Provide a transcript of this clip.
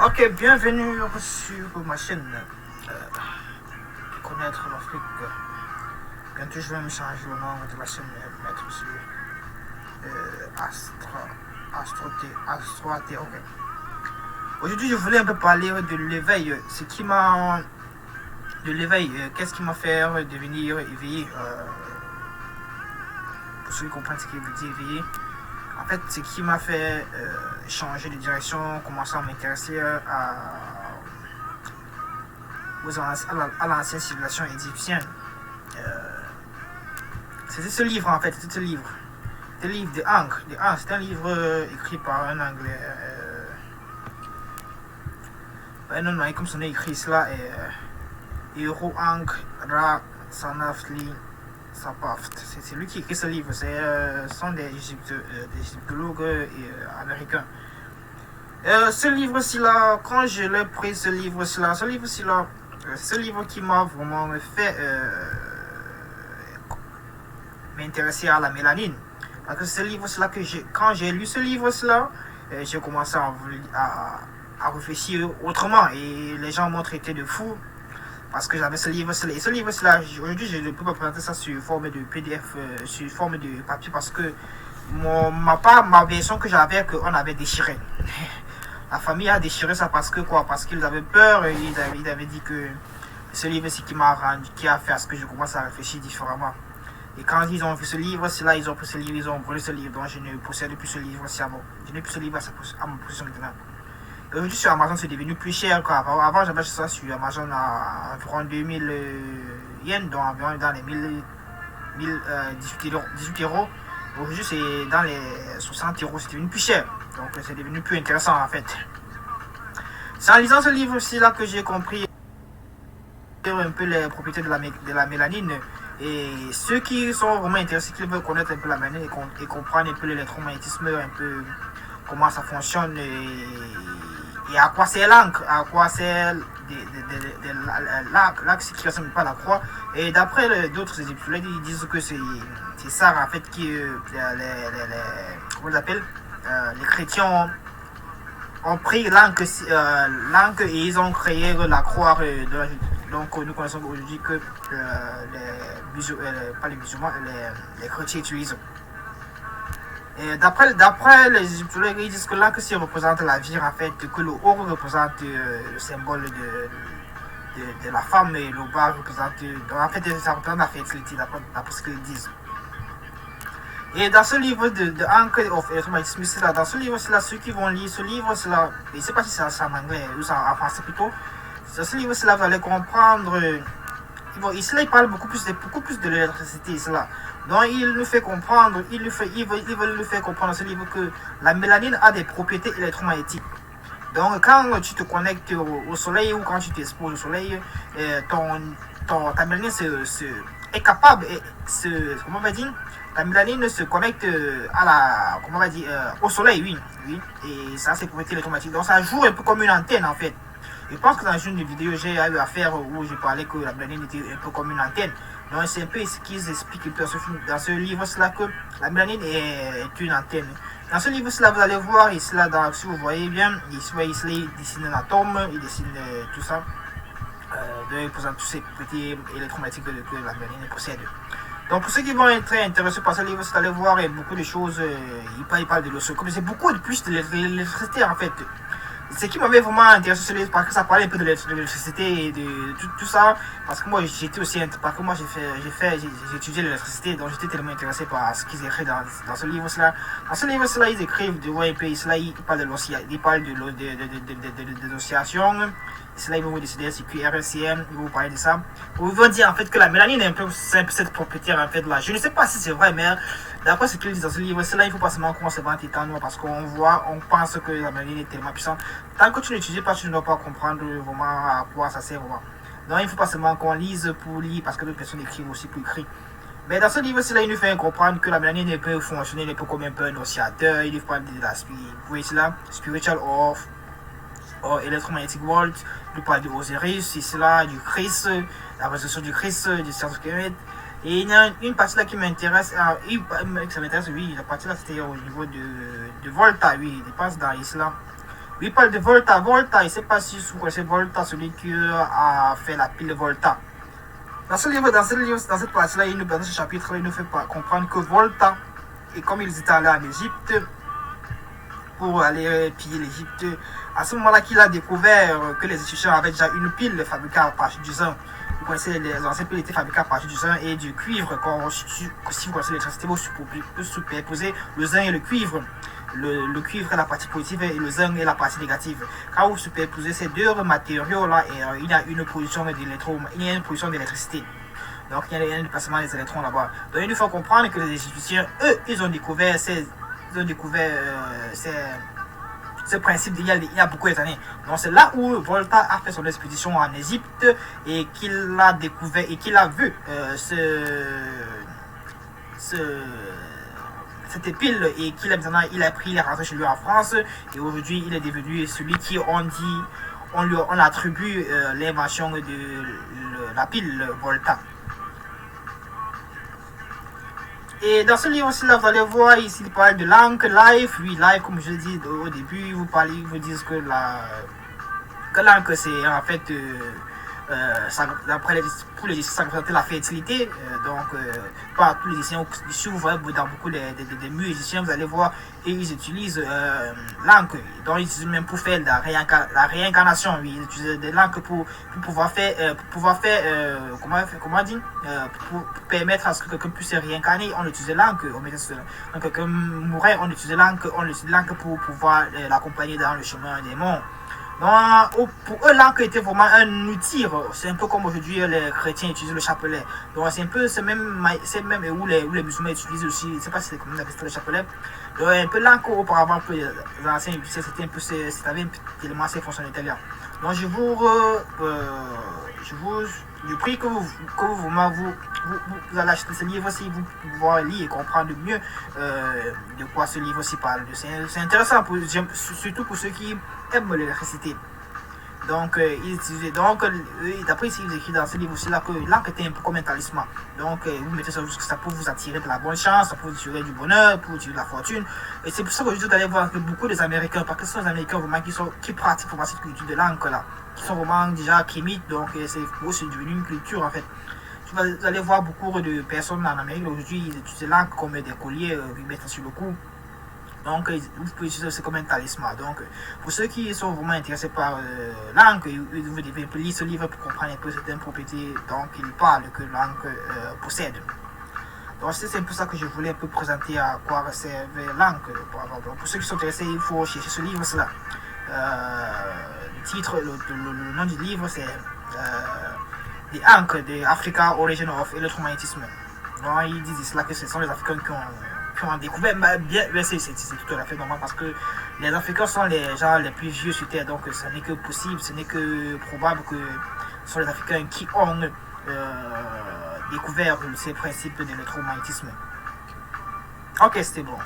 Ok, bienvenue sur ma chaîne. Connaître l'Afrique. Bientôt je vais me changer le nom de la chaîne et mettre sur Astro T. Ok. Aujourd'hui je voulais un peu parler de l'éveil. Ce qui m'a. De l'éveil. Qu'est-ce qui m'a fait devenir éveillé pour ceux qui comprennent ce qu'il veut dire éveillé. En fait, ce qui m'a fait changer de direction, commencer à m'intéresser à l'ancienne civilisation égyptienne. C'était ce livre en fait, c'était ce livre. Le livre de Ankh. C'est un livre écrit par un anglais. Un homme comme son nom écrit cela. Hiro Ankh Ra Sanafli Sapaft. C'est lui qui écrit ce livre. Ce sont des égyptologues américains. Ce livre-ci là, quand je l'ai pris, ce livre-ci là, ce livre qui m'a vraiment fait m'intéresser à la mélanine. Parce que ce livre-ci là, quand j'ai lu ce livre-ci là, j'ai commencé à réfléchir autrement et les gens m'ont traité de fou. Parce que j'avais ce livre-là. Et ce livre-là, aujourd'hui, je ne peux pas présenter ça sous forme de PDF, sous forme de papier, parce que ma version que j'avais, qu'on avait déchiré. La famille a déchiré ça parce que quoi? Parce qu'ils avaient peur et ils avaient dit que ce livre-ci qui a fait à ce que je commence à réfléchir différemment. Et quand ils ont vu ce livre-là, ils ont pris ce livre, ils ont brûlé ce livre. Donc je ne possède plus ce livre-ci avant. Je n'ai plus ce livre à ma position maintenant. Aujourd'hui sur Amazon c'est devenu plus cher qu'avant. Avant j'avais ça sur Amazon à environ 2000 yens, donc environ dans les 18 euros. Aujourd'hui c'est dans les 60 euros, c'est devenu plus cher. Donc c'est devenu plus intéressant en fait. C'est en lisant ce livre aussi là que j'ai compris un peu les propriétés de la mélanine. Et ceux qui sont vraiment intéressés, qui veulent connaître un peu la mélanine et comprendre un peu l'électromagnétisme, un peu comment ça fonctionne et à quoi c'est l'encre, à quoi c'est l'axe qui ressemble pas à la croix. Et d'après d'autres égyptiens, ils disent que c'est ça en fait qui les chrétiens ont pris l'encre et ils ont créé la croix donc nous connaissons aujourd'hui que pas les musulmans, les chrétiens utilisent. D'après les égyptologues, ils disent que l'encre représente la vie en fait, que le haut représente le symbole de la femme et le bas représente, en fait ça représente la fertilité d'après ce qu'ils disent. Et dans ce livre de Anchor of Electromagnetism, dans ce livre-là, ceux qui vont lire ce livre-là, je ne sais pas si c'est en anglais ou en français plutôt, dans ce livre-là, vous allez comprendre. Ici, il parle beaucoup plus de l'électricité. Donc, il nous fait comprendre, il veut nous faire comprendre dans ce livre que la mélanine a des propriétés électromagnétiques. Donc, quand tu te connectes au soleil ou quand tu t'exposes au soleil, ta mélanine est capable, comment on va dire, la mélanine se connecte au soleil, oui, et ça c'est propriété électromagnétique. Donc ça joue un peu comme une antenne en fait. Je pense que dans une vidéo j'ai eu à faire où je parlais que la mélanine était un peu comme une antenne. Donc c'est un peu ce qu'ils expliquent dans ce livre-là, que la mélanine est une antenne. Dans ce livre-là, vous allez voir, ici, là, si vous voyez bien, il dessine un atome, il dessine tout ça, de tous ces petits électromagnétiques que la mélanine possède. Donc pour ceux qui vont être intéressés par ce livre, vous allez voir beaucoup de choses, il parle de l'oscilloscope, c'est beaucoup de plus de l'électricité en fait. Ce qui m'avait vraiment intéressé sur ce livre, parce que ça parlait un peu de l'électricité et de tout ça, parce que moi j'étais aussi, parce que moi j'ai étudié l'électricité, donc j'étais tellement intéressé par ce qu'ils écrivent dans ce livre-là. Dans ce livre-là, ils écrivent de un peu, ils parlent de l'oscillation. Là, ils vont vous décider c'est QRCM, ils vont vous parler de ça. Ils vont dire en fait que la mélanine est un peu cette propriété en fait là. Je ne sais pas si c'est vrai, mais d'après ce qu'ils disent dans ce livre, là, il faut pas seulement qu'on se vante étant noir parce qu'on pense que la mélanine est tellement puissante. Tant que tu n'étudies pas, tu ne dois pas comprendre vraiment à quoi ça sert vraiment. Donc il ne faut pas seulement qu'on lise pour lire parce que d'autres personnes écrivent aussi pour écrire. Mais dans ce livre-là, il nous fait comprendre que la mélanine peut fonctionner un peu comme un peu un oscillateur. Il nous parle de la spiritual or electromagnetic world, il parle de Osiris, c'est là, du Christ, la résurrection du Christ, du Saint-Esprit. Et il y a une partie là qui m'intéresse, ça m'intéresse, oui, la partie là c'était au niveau de Volta, oui, je pense dans l'islam. Oui, il parle de Volta. Volta, je ne sais pas si vous connaissez Volta, celui qui a fait la pile de Volta. Dans cette partie-là, dans ce chapitre, il nous fait comprendre que Volta, et comme ils étaient allés en Égypte, pour aller piller l'Égypte, à ce moment-là qu'il a découvert que les Égyptiens avaient déjà une pile fabriquée à partir du zinc. Vous connaissez, les anciennes piles étaient fabriquées à partir du zinc et du cuivre. Si vous connaissez l'électricité, vous pouvez superposer le zinc et le cuivre. Le cuivre est la partie positive et le zinc est la partie négative. Quand vous superposez ces deux matériaux-là, il y a une production d'électrons, il y a une production d'électricité. Donc il y a un déplacement des électrons là-bas. Donc il nous faut comprendre que les Égyptiens, eux, ils ont découvert ce principe il y a beaucoup d'années. Donc c'est là où Volta a fait son expédition en Égypte et qu'il a découvert et qu'il a vu cette pile et qu'il a pris, il est rentré chez lui en France et aujourd'hui il est devenu celui qui on attribue l'invention de la pile Volta. Et dans ce livre aussi, là, vous allez voir, ici, il parle de l'encre, life. Oui, life, comme je l'ai dit au début, vous disent que l'encre, c'est en fait, pour les lycéens, ça représente la fertilité. Pas tous les lycéens, ici, vous voyez, dans beaucoup des musiciens, vous allez voir, et ils utilisent l'encre. Donc, ils utilisent même pour faire la réincarnation. Oui, ils utilisent de l'encre pour pouvoir faire, comment dire, pour permettre à ce que quelqu'un puisse se réincarner. On utilise l'encre. Donc, quelqu'un mourait, on utilise l'encre pour pouvoir l'accompagner dans le chemin des morts. Donc, pour eux, l'encre était vraiment un outil. C'est un peu comme aujourd'hui les chrétiens utilisent le chapelet. Donc, c'est un peu ce même où les musulmans utilisent aussi. Je ne sais pas si c'est comme ça le chapelet. Donc, un peu l'encre auparavant, pour les anciens, c'était un peu, c'était tellement ces fonctionnalités-là. Donc, je prie que vous allez acheter ce livre aussi, vous pouvoir lire et comprendre mieux de quoi ce livre aussi parle. C'est intéressant, surtout pour ceux qui aiment l'électricité. Donc, d'après ce qu'ils écrivent dans ce livre aussi, là, que l'encre était un peu comme un talisman. Donc, vous mettez ça, ça peut vous attirer de la bonne chance, ça peut vous attirer du bonheur, pour vous attirer de la fortune. Et c'est pour ça que vous allez voir que beaucoup des Américains, parce que ce sont les Américains vraiment qui pratiquent vraiment cette culture de l'encre là, qui sont vraiment déjà chimiques, donc c'est devenu une culture en fait. Vous allez voir beaucoup de personnes en Amérique aujourd'hui, ils utilisent l'encre comme des colliers, ils mettent sur le cou. Donc, vous pouvez utiliser ça comme un talisman. Donc, pour ceux qui sont vraiment intéressés par l'encre, vous devez lire ce livre pour comprendre un peu certaines propriétés qu'il parle que l'encre possède. Donc, c'est un peu ça que je voulais un peu présenter à quoi servait l'encre. Pour ceux qui sont intéressés, il faut chercher ce livre. Là. Le titre, le nom du livre, c'est The Ankh, The Africa Origin of Electromagnetism. Donc, ils disent là que ce sont les Africains qui ont découvert, c'est tout à fait normal parce que les Africains sont les gens les plus vieux sur Terre, donc ce n'est que possible, ce n'est que probable que ce sont les Africains qui ont découvert ces principes de l'électromagnétisme. Ok, c'était bon.